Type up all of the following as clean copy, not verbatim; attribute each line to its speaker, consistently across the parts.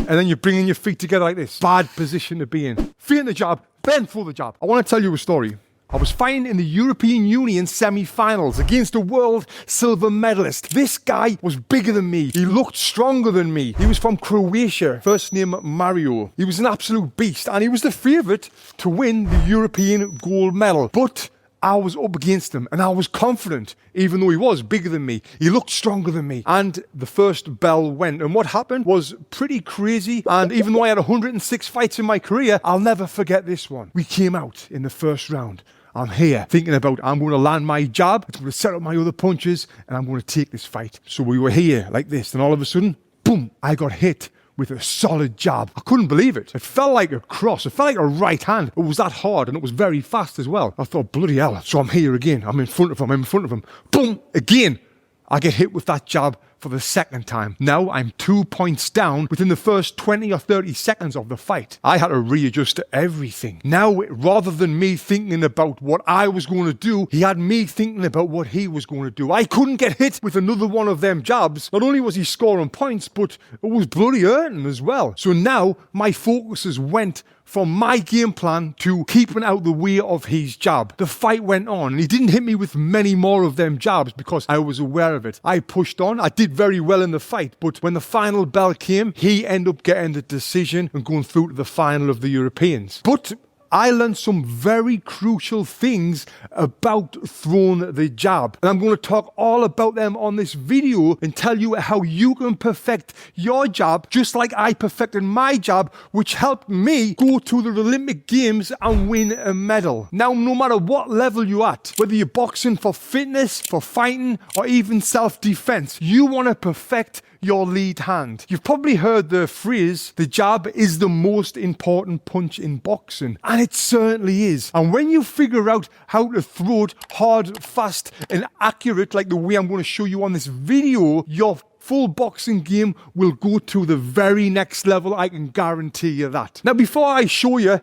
Speaker 1: and then you're bringing your feet together like this. Bad position to be in. Feet in the jab, then throw the jab. I want to tell you a story. I was fighting in the European Union semi-finals against a world silver medalist. This guy was bigger than me. He looked stronger than me. He was from Croatia, first name Mario. He was an absolute beast, and he was the favourite to win the European gold medal. But I was up against him, and I was confident, even though he was bigger than me. He looked stronger than me. And the first bell went, and what happened was pretty crazy. And even though I had 106 fights in my career, I'll never forget this one. We came out in the first round. I'm here thinking about I'm going to land my jab, I'm going to set up my other punches, and I'm going to take this fight. So we were here like this, and all of a sudden, boom, I got hit with a solid jab. I couldn't believe it. It felt like a cross. It felt like a right hand. It was that hard, and it was very fast as well. I thought, bloody hell. So I'm here again. I'm in front of him. Boom, again. I get hit with that jab for the second time. Now I'm 2 points down within the first 20 or 30 seconds of the fight. I had to readjust to everything. Now, rather than me thinking about what I was going to do, he had me thinking about what he was going to do. I couldn't get hit with another one of them jabs. Not only was he scoring points, but it was bloody hurting as well. So now my focuses went from my game plan to keeping out the way of his jab. The fight went on, and he didn't hit me with many more of them jabs because I was aware of it. I pushed on. I did very well in the fight, but when the final bell came, he ended up getting the decision and going through to the final of the Europeans. But I learned some very crucial things about throwing the jab. And I'm going to talk all about them on this video and tell you how you can perfect your jab just like I perfected my jab, which helped me go to the Olympic Games and win a medal. Now, no matter what level you're at, whether you're boxing for fitness, for fighting, or even self-defense, you want to perfect your lead hand. You've probably heard the phrase, the jab is the most important punch in boxing. And it certainly is. And when you figure out how to throw it hard, fast, and accurate, like the way I'm going to show you on this video, your full boxing game will go to the very next level. I can guarantee you that. Now, before I show you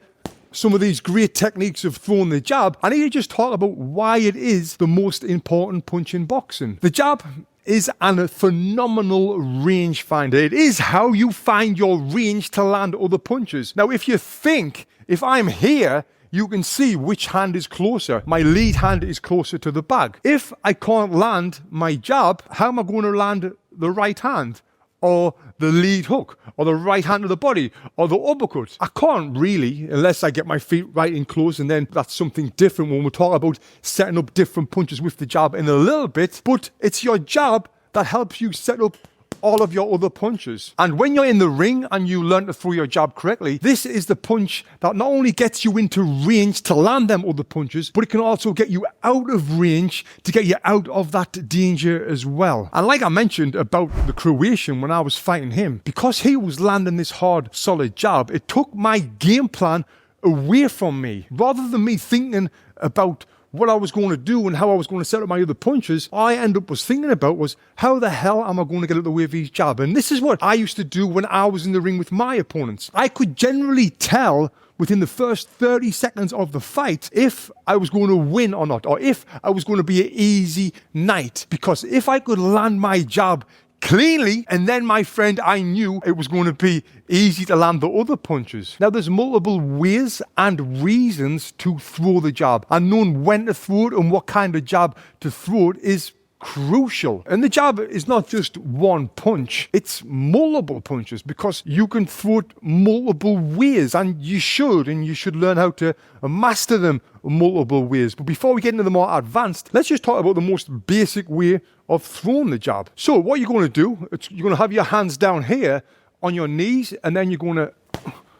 Speaker 1: some of these great techniques of throwing the jab, I need to just talk about why it is the most important punch in boxing. The jab is a phenomenal range finder. It is how you find your range to land other punches. Now, if you think, if I'm here, you can see which hand is closer. My lead hand is closer to the bag. If I can't land my jab, how am I going to land the right hand? Or the lead hook, or the right hand of the body, or the uppercut? I can't really, unless I get my feet right in close, and then that's something different when we talk about setting up different punches with the jab in a little bit. But it's your jab that helps you set up all of your other punches. And when you're in the ring and you learn to throw your jab correctly, this is the punch that not only gets you into range to land them other punches, but it can also get you out of range to get you out of that danger as well. And like I mentioned about the Croatian when I was fighting him, because he was landing this hard, solid jab, it took my game plan away from me. Rather than me thinking about what I was going to do and how I was going to set up my other punches, all I ended up was thinking about was how the hell am I going to get out of the way of his jab? And this is what I used to do when I was in the ring with my opponents. I could generally tell within the first 30 seconds of the fight if I was going to win or not, or if I was going to be an easy night. Because if I could land my jab cleanly, and then, my friend, I knew it was going to be easy to land the other punches. Now, there's multiple ways and reasons to throw the jab, and knowing when to throw it and what kind of jab to throw it is crucial. And the jab is not just one punch, it's multiple punches, because you can throw it multiple ways, and you should learn how to master them multiple ways. But before we get into the more advanced, let's just talk about the most basic way of throwing the jab. So what you're going to do, you're going to have your hands down here on your knees, and then you're going to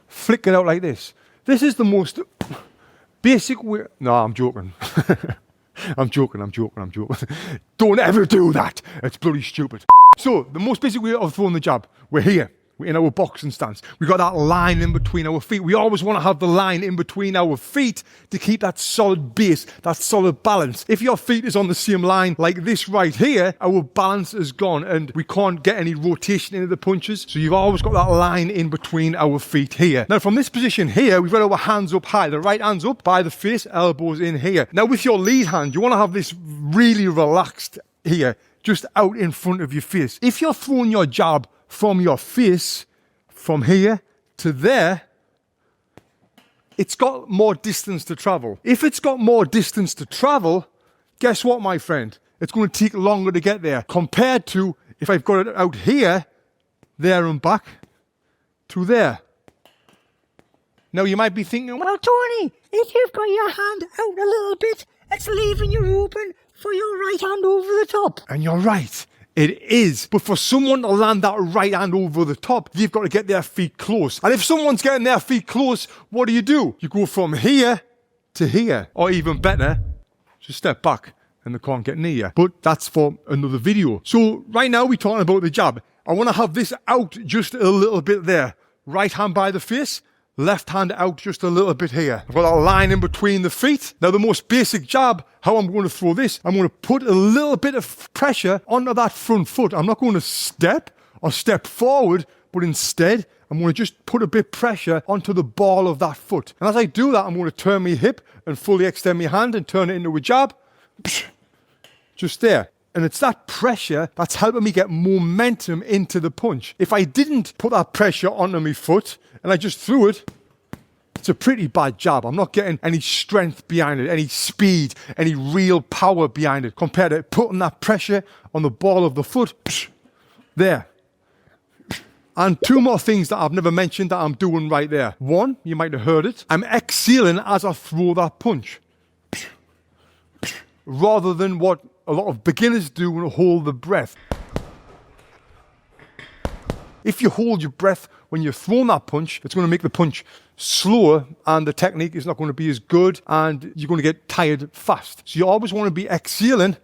Speaker 1: flick it out like this. This is the most basic way. No, I'm joking. I'm joking. Don't ever do that. It's bloody stupid. So, the most basic way of throwing the jab, we're here. We're in our boxing stance. We got that line in between our feet. We always want to have the line in between our feet to keep that solid base, that solid balance. If your feet is on the same line like this right here, our balance is gone and we can't get any rotation into the punches. So you've always got that line in between our feet here. Now from this position here, we've got our hands up high. The right hand's up by the face, elbows in here. Now with your lead hand, you want to have this really relaxed here, just out in front of your face. If you're throwing your jab from your face, from here to there, it's got more distance to travel. If it's got more distance to travel, guess what, my friend? It's going to take longer to get there compared to if I've got it out here, there and back to there. Now you might be thinking,
Speaker 2: Well, Tony, if you've got your hand out a little bit, it's leaving you open for your right hand over the top.
Speaker 1: and you're right, it is. But for someone to land that right hand over the top, you've got to get their feet close. And if someone's getting their feet close, what do? You go from here to here. Or even better, just step back and they can't get near you. But that's for another video. So right now we're talking about the jab. I want to have this out just a little bit there. Right hand by the face, left hand out just a little bit here. I've got a line in between the feet. Now the most basic jab, how I'm going to throw this, I'm going to put a little bit of pressure onto that front foot. I'm not going to step or step forward, but instead I'm going to just put a bit of pressure onto the ball of that foot. And as I do that, I'm going to turn my hip and fully extend my hand and turn it into a jab. Just there. And it's that pressure that's helping me get momentum into the punch. If I didn't put that pressure onto my foot and I just threw it, it's a pretty bad jab. I'm not getting any strength behind it, any speed, any real power behind it compared to putting that pressure on the ball of the foot. There. And two more things that I've never mentioned that I'm doing right there. One, you might have heard it, I'm exhaling as I throw that punch. Rather than what a lot of beginners do and hold the breath. If you hold your breath when you're throwing that punch, it's going to make the punch slower and the technique is not going to be as good and you're going to get tired fast. So you always want to be exhaling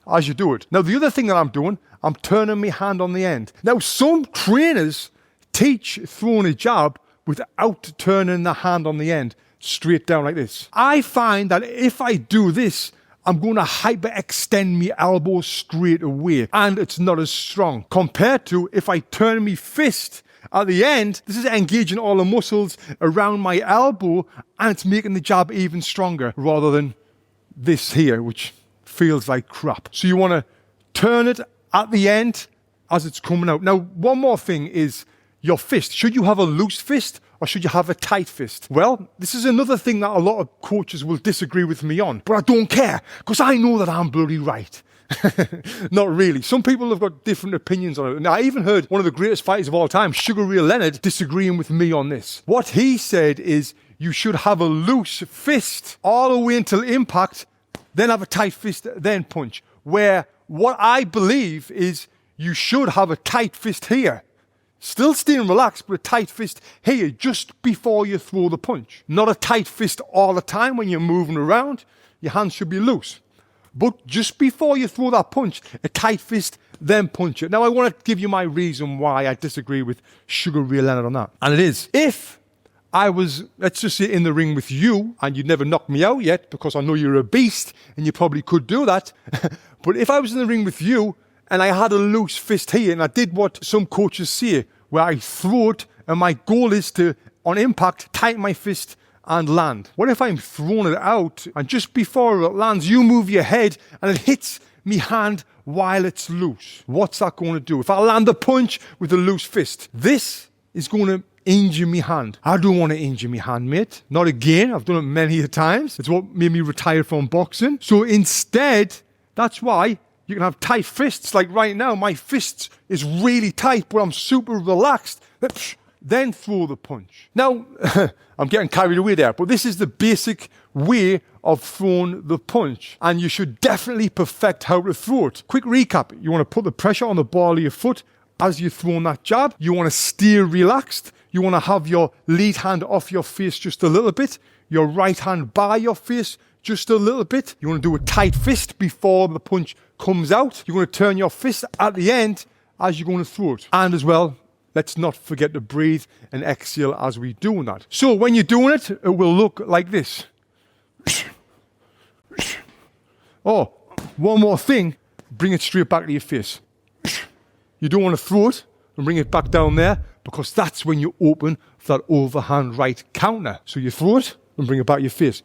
Speaker 1: as you do it. Now, the other thing that I'm doing, I'm turning my hand on the end. Now, some trainers teach throwing a jab without turning the hand on the end, straight down like this. I find that if I do this, I'm going to hyperextend my elbow straight away and it's not as strong compared to if I turn my fist at the end. This is engaging all the muscles around my elbow and it's making the jab even stronger rather than this here, which feels like crap. So you want to turn it at the end as it's coming out. Now, one more thing is your fist. Should you have a loose fist or should you have a tight fist? Well, this is another thing that a lot of coaches will disagree with me on, but I don't care because I know that I'm bloody right. Not really. Some people have got different opinions on it. Now, I even heard one of the greatest fighters of all time, Sugar Ray Leonard, disagreeing with me on this. What he said is you should have a loose fist all the way until impact, then have a tight fist, then punch. Where what I believe is you should have a tight fist here. Still staying relaxed, but a tight fist here just before you throw the punch. Not a tight fist all the time when you're moving around. Your hands should be loose. But just before you throw that punch, a tight fist, then punch it. Now, I want to give you my reason why I disagree with Sugar Ray Leonard on that. And it is, if I was, let's just say, in the ring with you, and you'd never knocked me out yet, because I know you're a beast, and you probably could do that. But if I was in the ring with you, and I had a loose fist here, and I did what some coaches say, where I throw it, and my goal is to, on impact, tighten my fist and land. What if I'm throwing it out, and just before it lands, you move your head, and it hits me hand while it's loose? What's that going to do? If I land the punch with a loose fist, this is going to injure me hand. I don't want to injure me hand, mate. Not again. I've done it many times. It's what made me retire from boxing. So instead, that's why you can have tight fists. Like right now, my fist is really tight, but I'm super relaxed. Then throw the punch. Now, I'm getting carried away there, but this is the basic way of throwing the punch. And you should definitely perfect how to throw it. Quick recap. You want to put the pressure on the ball of your foot as you're throwing that jab. You want to stay relaxed. You want to have your lead hand off your face just a little bit. Your right hand by your face just a little bit. You want to do a tight fist before the punch comes out. You're going to turn your fist at the end as you're going to throw it. And as well, let's not forget to breathe and exhale as we're doing that. So when you're doing it, it will look like this. Oh, one more thing. Bring it straight back to your face. You don't want to throw it and bring it back down there because that's when you open that overhand right counter. So you throw it and bring it back to your face.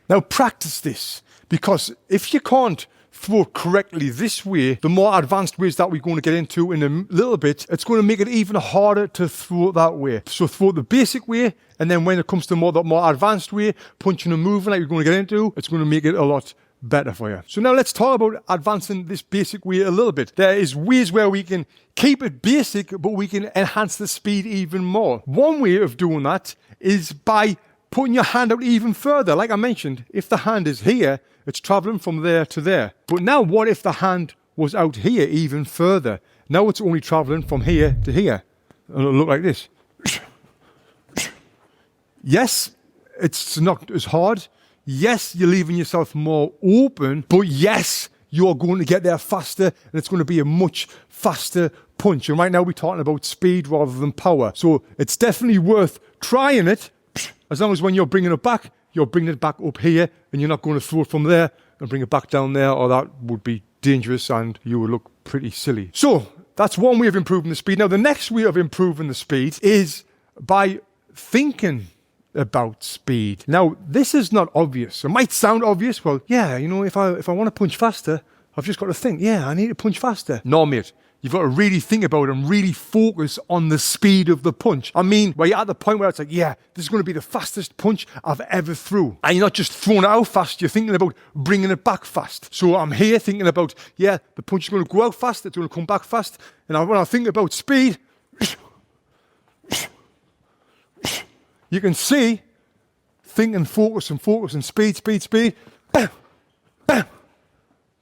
Speaker 1: Now practice this, because if you can't throw it correctly this way, the more advanced ways that we're going to get into in a little bit, it's going to make it even harder to throw it that way. So throw it the basic way, and then when it comes to the more advanced way, punching and moving like you're going to get into, it's going to make it a lot better for you. So now let's talk about advancing this basic way a little bit. There is ways where we can keep it basic, but we can enhance the speed even more. One way of doing that is by putting your hand out even further. Like I mentioned, if the hand is here, it's traveling from there to there. But now what if the hand was out here even further? Now it's only traveling from here to here. And it'll look like this. Yes, it's not as hard. Yes, you're leaving yourself more open, but yes, you're going to get there faster, and it's going to be a much faster punch. And right now we're talking about speed rather than power. So it's definitely worth trying it, as long as when you're bringing it back up here, and you're not going to throw it from there and bring it back down there, or that would be dangerous and you would look pretty silly. So that's one way of improving the speed. Now, the next way of improving the speed is by thinking about speed. Now, this is not obvious. It might sound obvious. Well, yeah, if I want to punch faster, I've just got to think, I need to punch faster. No, mate. You've got to really think about it and really focus on the speed of the punch. I mean, where you're at the point where it's like, this is going to be the fastest punch I've ever threw. And you're not just throwing it out fast, you're thinking about bringing it back fast. So I'm here thinking about, the punch is going to go out fast, it's going to come back fast. And when I think about speed, you can see, think and focus and speed, bam, bam.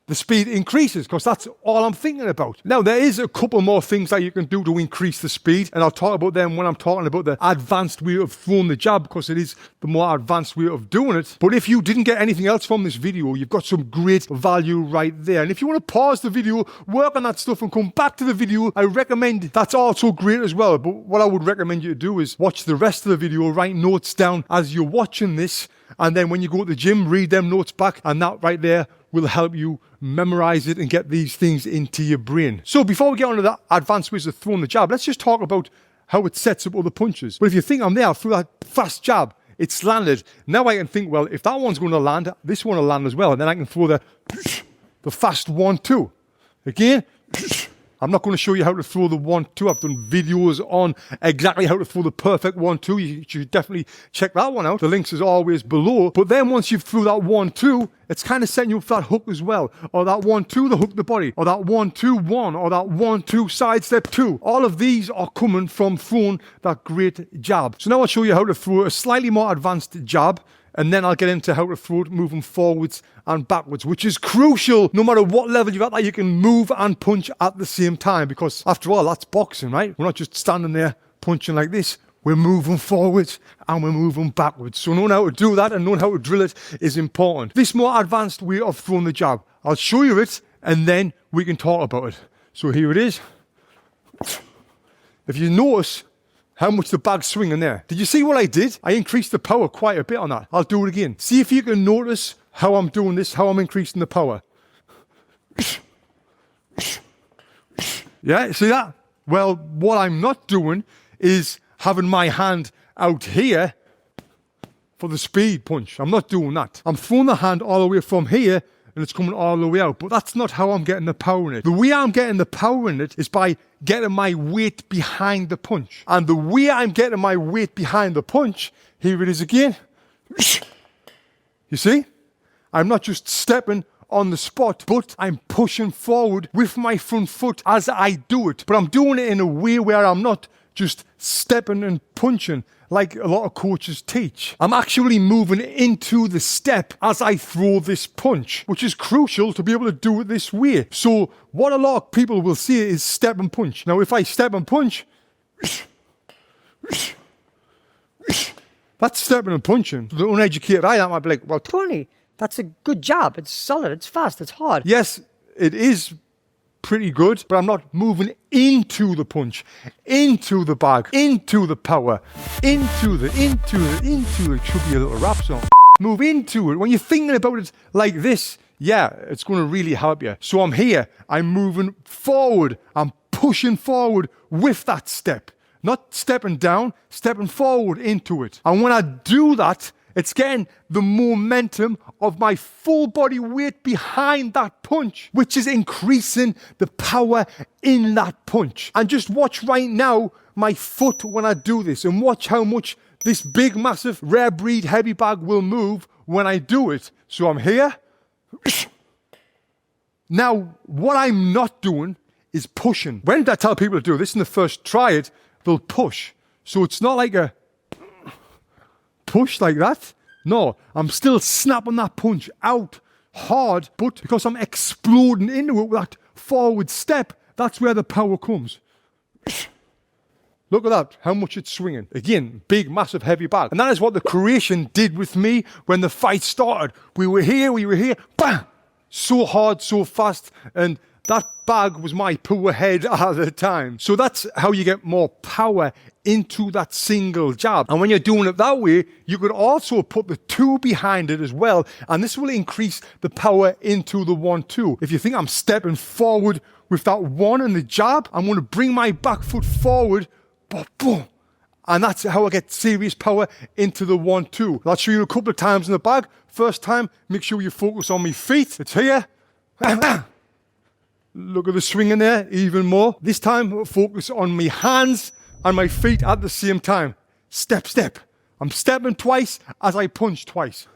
Speaker 1: The speed increases because that's all I'm thinking about. Now, there is a couple more things that you can do to increase the speed, and I'll talk about them when I'm talking about the advanced way of throwing the jab, because it is the more advanced way of doing it. But if you didn't get anything else from this video, you've got some great value right there. And if you want to pause the video, work on that stuff and come back to the video, I recommend that's also great as well. But what I would recommend you to do is watch the rest of the video, write notes down as you're watching this, and then when you go to the gym, read them notes back, and that right there will help you memorize it and get these things into your brain. So before we get on to the advanced ways of throwing the jab, let's just talk about how it sets up other punches. But if you think I'm there, I'll throw that fast jab, it's landed. Now I can think, well, if that one's going to land, this one will land as well. And then I can throw the fast 1-2. Again, I'm not going to show you how to throw the 1-2. I've done videos on exactly how to throw the perfect 1-2. You should definitely check that one out. The links is always below. But then once you've threw that 1-2, it's kind of setting you up for that hook as well. Or that 1-2, the hook the body. Or that 1-2-1. Or that 1-2 sidestep 2. All of these are coming from throwing that great jab. So now I'll show you how to throw a slightly more advanced jab. And then I'll get into how to throw it moving forwards and backwards, which is crucial. No matter what level you're at, that you can move and punch at the same time. Because after all, that's boxing, right? We're not just standing there punching like this. We're moving forwards and we're moving backwards. So knowing how to do that and knowing how to drill it is important. This more advanced way of throwing the jab, I'll show you it and then we can talk about it. So here it is. If you notice how much the bag's swinging there. Did you see what I did? I increased the power quite a bit on that. I'll do it again. See if you can notice how I'm doing this, how I'm increasing the power. Yeah, see that? Well, what I'm not doing is having my hand out here for the speed punch. I'm not doing that. I'm throwing the hand all the way from here and it's coming all the way out. But that's not how I'm getting the power in it. The way I'm getting the power in it is by getting my weight behind the punch. And the way I'm getting my weight behind the punch, here it is again. You see? I'm not just stepping on the spot, but I'm pushing forward with my front foot as I do it. But I'm doing it in a way where I'm not just stepping and punching like a lot of coaches teach. I'm actually moving into the step as I throw this punch, which is crucial to be able to do it this way. So what a lot of people will see is step and punch. Now, if I step and punch, that's stepping and punching. The uneducated eye, that might be like, well,
Speaker 2: Tony, that's a good jab. It's solid, it's fast, it's hard.
Speaker 1: yes, it is pretty good, but I'm not moving into the punch, into the bag, into the power, into the, it should be a little rap song. Move into it. When you're thinking about it like this, it's going to really help you. So I'm here, I'm moving forward, I'm pushing forward with that step. Not stepping down, stepping forward into it. And when I do that, It's getting the momentum of my full body weight behind that punch, which is increasing the power in that punch. And just watch right now my foot when I do this, and watch how much this big, massive, rare breed heavy bag will move when I do it. So I'm here. Now, what I'm not doing is pushing. When I tell people to do this in the first try it, they'll push. So it's not like a push like that. No, I'm still snapping that punch out hard, but because I'm exploding into it with that forward step, that's where the power comes. Look at that, how much it's swinging. Again, big, massive, heavy bag. And that is what the Croatian did with me when the fight started. We were here, bam! So hard, so fast, and that bag was my power head at the time. So that's how you get more power into that single jab. And when you're doing it that way, you could also put the 2 behind it as well, and this will increase the power into the 1-2. If you think I'm stepping forward with that 1 and the jab, I'm going to bring my back foot forward, boom. And that's how I get serious power into the 1-2. I'll show you a couple of times in the bag. First time, make sure you focus on my feet. It's here. Look at the swing in there, even more. This time, focus on my hands and my feet at the same time. Step, step. I'm stepping twice as I punch twice.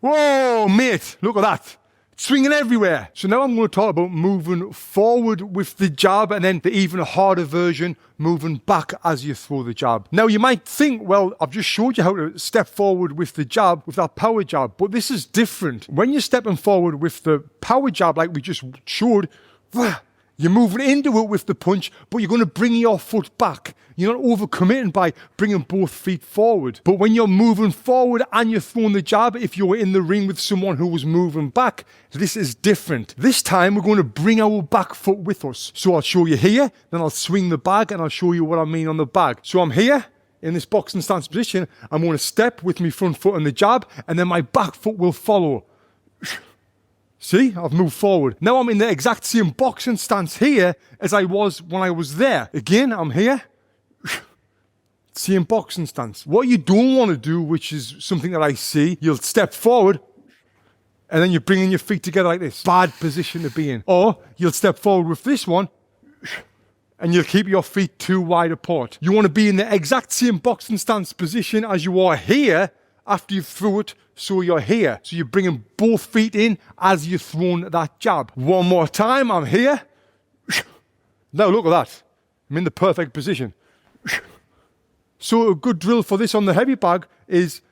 Speaker 1: Whoa, mate, look at that. Swinging everywhere. So now I'm going to talk about moving forward with the jab, and then the even harder version, moving back as you throw the jab. Now you might think, well, I've just showed you how to step forward with the jab, with that power jab, but this is different. When you're stepping forward with the power jab like we just showed, you're moving into it with the punch, but you're going to bring your foot back. You're not overcommitting by bringing both feet forward. But when you're moving forward and you're throwing the jab, if you were in the ring with someone who was moving back, this is different. This time, we're going to bring our back foot with us. So I'll show you here, then I'll swing the bag, and I'll show you what I mean on the bag. So I'm here in this boxing stance position. I'm going to step with my front foot on the jab, and then my back foot will follow. See, I've moved forward. Now I'm in the exact same boxing stance here as I was when I was there. Again, I'm here. Same boxing stance. What you don't want to do, which is something that I see, you'll step forward and then you're bringing your feet together like this. Bad position to be in. Or you'll step forward with this one and you'll keep your feet too wide apart. You want to be in the exact same boxing stance position as you are here after you've threw it, so you're here. So you're bringing both feet in as you're throwing that jab. One more time, I'm here. Now look at that. I'm in the perfect position. So a good drill for this on the heavy bag is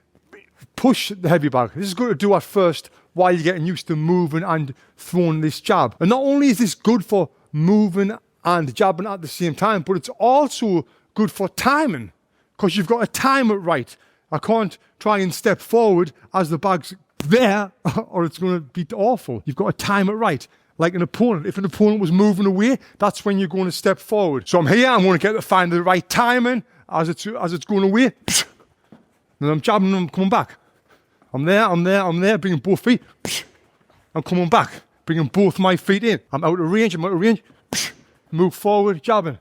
Speaker 1: push the heavy bag. This is good to do at first while you're getting used to moving and throwing this jab. And not only is this good for moving and jabbing at the same time, but it's also good for timing, because you've got to time it right. I can't try and step forward as the bag's there, or it's going to be awful. You've got to time it right. Like an opponent. If an opponent was moving away, that's when you're going to step forward. So I'm here, I'm going to find the right timing as it's going away. Then I'm jabbing and I'm coming back. I'm there, bringing both feet. I'm coming back, bringing both my feet in. I'm out of range. Move forward, jabbing.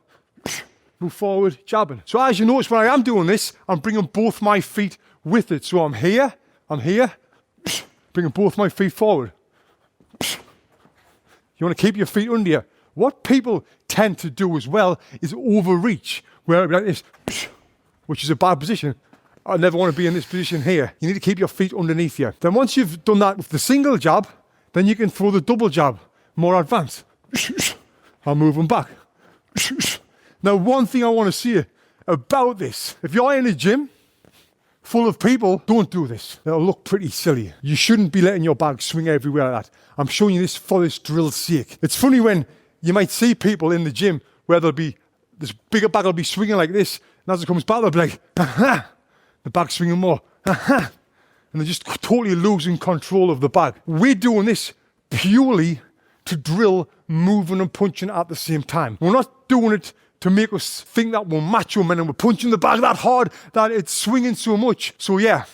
Speaker 1: Move forward, jabbing. So as you notice, when I am doing this, I'm bringing both my feet with it. So I'm here, bringing both my feet forward. You want to keep your feet under you. What people tend to do as well is overreach, where like this, which is a bad position. I never want to be in this position here. You need to keep your feet underneath you. Then once you've done that with the single jab, then you can throw the double jab, more advanced. I'm moving back. Now, one thing I want to say about this, if you're in a gym full of people, don't do this. It'll look pretty silly. You shouldn't be letting your bag swing everywhere like that. I'm showing you this for this drill's sake. It's funny when you might see people in the gym where this bigger bag will be swinging like this, and as it comes back, they'll be like, aha, the bag's swinging more, aha, and they're just totally losing control of the bag. We're doing this purely to drill moving and punching at the same time. We're not doing it to make us think that we're macho men and we're punching the bag that hard that it's swinging so much. So yeah,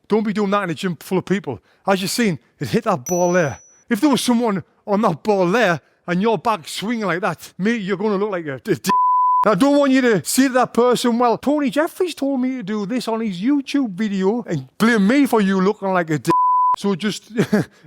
Speaker 1: don't be doing that in a gym full of people. As you've seen, it hit that ball there. If there was someone on that ball there and your bag swinging like that, mate, you're going to look like a dick. I don't want you to say to that person, well, Tony Jeffries told me to do this on his YouTube video and blame me for you looking like a dick. So just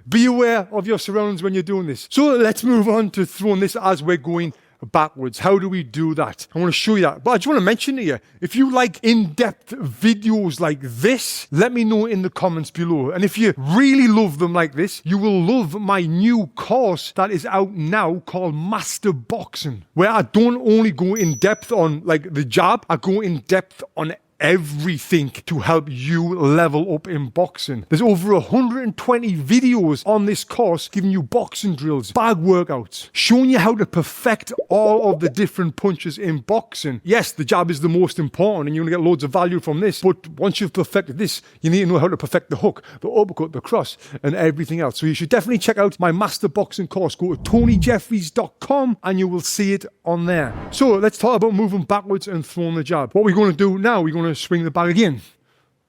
Speaker 1: be aware of your surroundings when you're doing this. So let's move on to throwing this as we're going backwards. How do we do that? I want to show you that. But I just want to mention to you, if you like in-depth videos like this, let me know in the comments below. And if you really love them like this, you will love my new course that is out now called Master Boxing, where I don't only go in depth on like the jab, I go in depth on everything to help you level up in boxing. There's over 120 videos on this course giving you boxing drills, bag workouts, showing you how to perfect all of the different punches in boxing. Yes, the jab is the most important and you're going to get loads of value from this, but once you've perfected this, you need to know how to perfect the hook, the uppercut, the cross, and everything else. So you should definitely check out my Master Boxing course. Go to TonyJeffries.com and you will see it on there. So let's talk about moving backwards and throwing the jab. What we're going to do now, we're going to swing the bag again.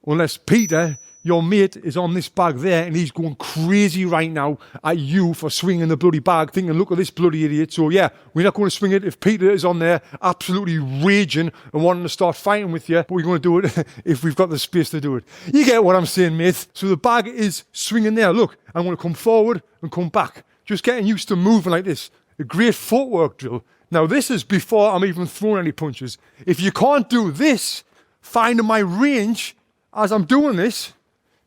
Speaker 1: Unless Peter, your mate, is on this bag there and he's going crazy right now at you for swinging the bloody bag, thinking, look at this bloody idiot. So yeah, we're not going to swing it if Peter is on there absolutely raging and wanting to start fighting with you, but we're going to do it if we've got the space to do it. You get what I'm saying, mate? So the bag is swinging there. Look, I'm going to come forward and come back. Just getting used to moving like this. A great footwork drill. Now this is before I'm even throwing any punches. If you can't do this, finding my range as I'm doing this,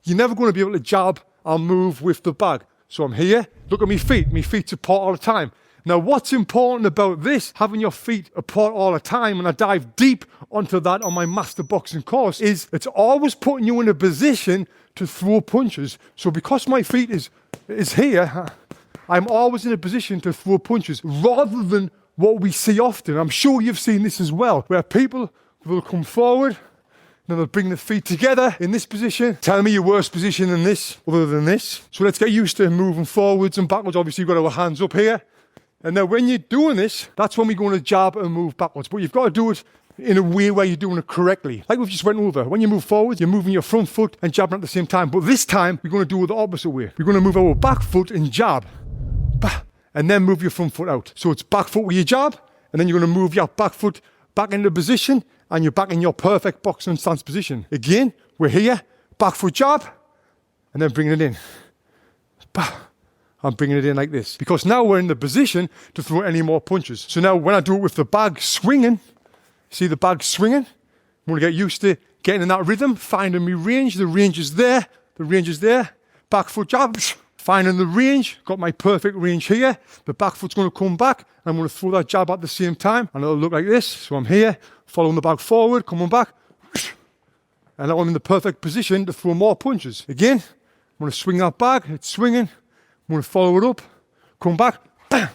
Speaker 1: you're never going to be able to jab or move with the bag. So I'm here, look at my feet. My feet's apart all the time. Now what's important about this, having your feet apart all the time, and I dive deep onto that on my Master Boxing course, is it's always putting you in a position to throw punches. So because my feet is here, I'm always in a position to throw punches rather than what we see often. I'm sure you've seen this as well, where people will come forward, then they'll bring the feet together in this position. Tell me your worst position in this, other than this. So let's get used to moving forwards and backwards. Obviously, we've got our hands up here. And now when you're doing this, that's when we're going to jab and move backwards. But you've got to do it in a way where you're doing it correctly. Like we've just went over. When you move forward, you're moving your front foot and jabbing at the same time. But this time, we're going to do it the opposite way. We're going to move our back foot and jab. And then move your front foot out. So it's back foot with your jab, and then you're going to move your back foot back into position, and you're back in your perfect boxing stance position. Again, we're here, back foot jab, and then bringing it in. I'm bringing it in like this. Because now we're in the position to throw any more punches. So now when I do it with the bag swinging, see the bag swinging? I'm going to get used to getting in that rhythm, finding my range. The range is there, the range is there. Back foot jab, finding the range, got my perfect range here. The back foot's going to come back. I'm going to throw that jab at the same time, and it'll look like this. So I'm here, following the bag forward, coming back, and now I'm in the perfect position to throw more punches. Again, I'm going to swing that bag, it's swinging. I'm going to follow it up, come back, bam.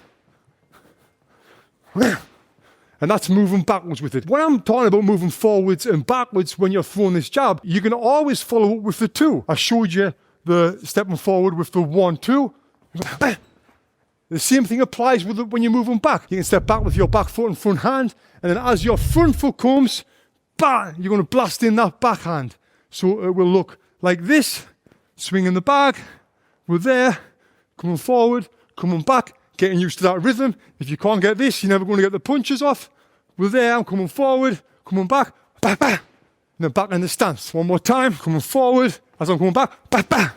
Speaker 1: And that's moving backwards with it. When I'm talking about moving forwards and backwards when you're throwing this jab, you can always follow up with the two. I showed you the stepping forward with the 1-2. The same thing applies with it when you're moving back. You can step back with your back foot and front hand, and then as your front foot comes, bang, you're going to blast in that backhand. So it will look like this, swinging the bag, we're there, coming forward, coming back, getting used to that rhythm. If you can't get this, you're never going to get the punches off. We're there, I'm coming forward, coming back, bah, bah, and then back in the stance. One more time, coming forward, as I'm coming back, bah, bah.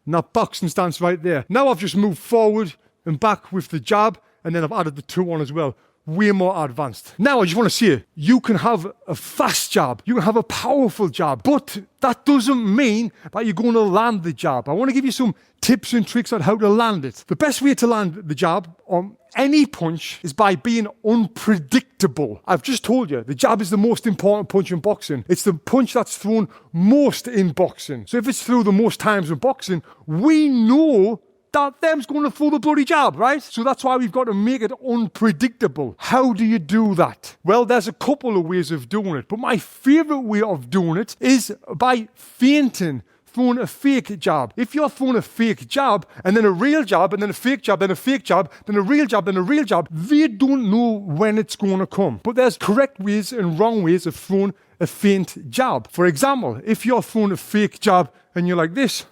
Speaker 1: And that boxing stance right there. Now I've just moved forward and back with the jab, and then I've added the 2 on as well. Way more advanced. Now I just want to say, you can have a fast jab, you can have a powerful jab, but that doesn't mean that you're going to land the jab. I want to give you some tips and tricks on how to land it. The best way to land the jab on any punch is by being unpredictable. I've just told you, the jab is the most important punch in boxing. It's the punch that's thrown most in boxing. So if it's through the most times in boxing, we know that them's going to throw the bloody jab, right? So that's why we've got to make it unpredictable. How do you do that? Well, there's a couple of ways of doing it, but my favorite way of doing it is by feinting, throwing a fake jab. If you're throwing a fake jab, and then a real jab, and then a fake jab, then a fake jab, then a real jab, then a real jab, they don't know when it's going to come. But there's correct ways and wrong ways of throwing a feint jab. For example, if you're throwing a fake jab, and you're like this,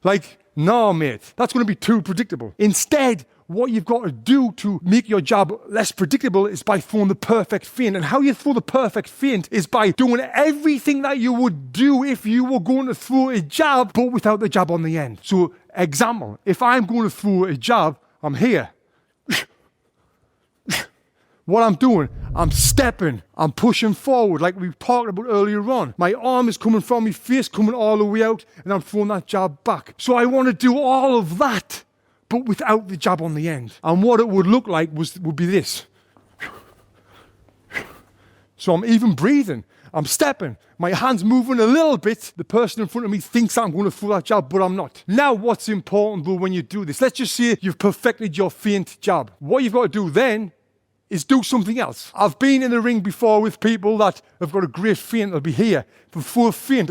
Speaker 1: like, no, mate, that's going to be too predictable. Instead, what you've got to do to make your jab less predictable is by throwing the perfect feint. And how you throw the perfect feint is by doing everything that you would do if you were going to throw a jab, but without the jab on the end. So, example, if I'm going to throw a jab, I'm here. What I'm doing, I'm stepping, I'm pushing forward like we talked about earlier on. My arm is coming from my face, coming all the way out, and I'm throwing that jab back. So I want to do all of that, but without the jab on the end. And what it would look like would be this. So I'm even breathing, I'm stepping, my hand's moving a little bit. The person in front of me thinks I'm going to throw that jab, but I'm not. Now what's important though when you do this, let's just say you've perfected your feint jab. What you've got to do then is do something else. I've been in the ring before with people that have got a great feint, they'll be here for full feint,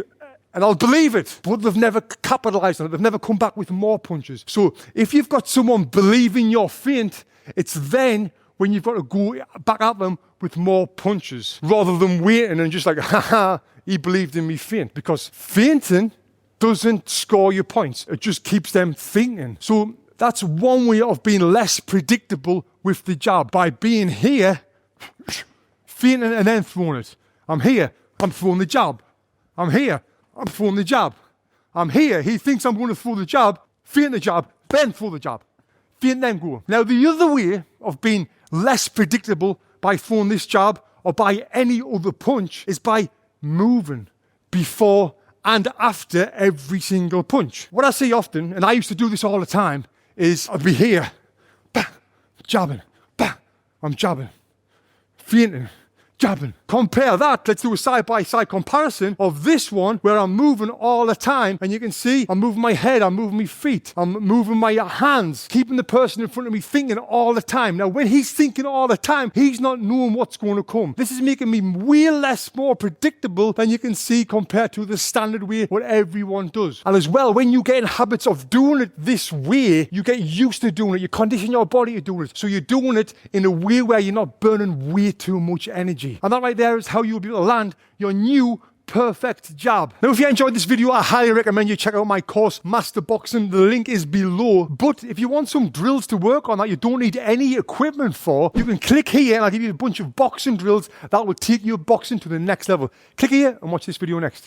Speaker 1: and I'll believe it, but they've never capitalized on it. They've never come back with more punches. So if you've got someone believing your feint, it's then when you've got to go back at them with more punches, rather than waiting and just like, haha, he believed in me feint. Because feinting doesn't score your points. It just keeps them thinking. So that's one way of being less predictable with the jab, by being here, feinting and then throwing it. I'm here, I'm throwing the jab. I'm here, I'm throwing the jab. I'm here, he thinks I'm going to throw the jab, feint the jab, then throw the jab. Feint, then go. Now the other way of being less predictable by throwing this jab or by any other punch is by moving before and after every single punch. What I see often, and I used to do this all the time, is I'd be here, bah, jabbing, bah, I'm jabbing, feinting, jabbing. Compare that, let's do a side-by-side comparison of this one where I'm moving all the time, and you can see I'm moving my head, I'm moving my feet, I'm moving my hands, keeping the person in front of me thinking all the time. Now when he's thinking all the time, he's not knowing what's going to come. This is making me way less more predictable than you can see compared to the standard way what everyone does. And as well, when you get in habits of doing it this way, you get used to doing it, you condition your body to do it, so you're doing it in a way where you're not burning way too much energy. And that right there is how you'll be able to land your new perfect jab. Now, if you enjoyed this video, I highly recommend you check out my course, Master Boxing. The link is below. But if you want some drills to work on that you don't need any equipment for, you can click here and I'll give you a bunch of boxing drills that will take your boxing to the next level. Click here and watch this video next.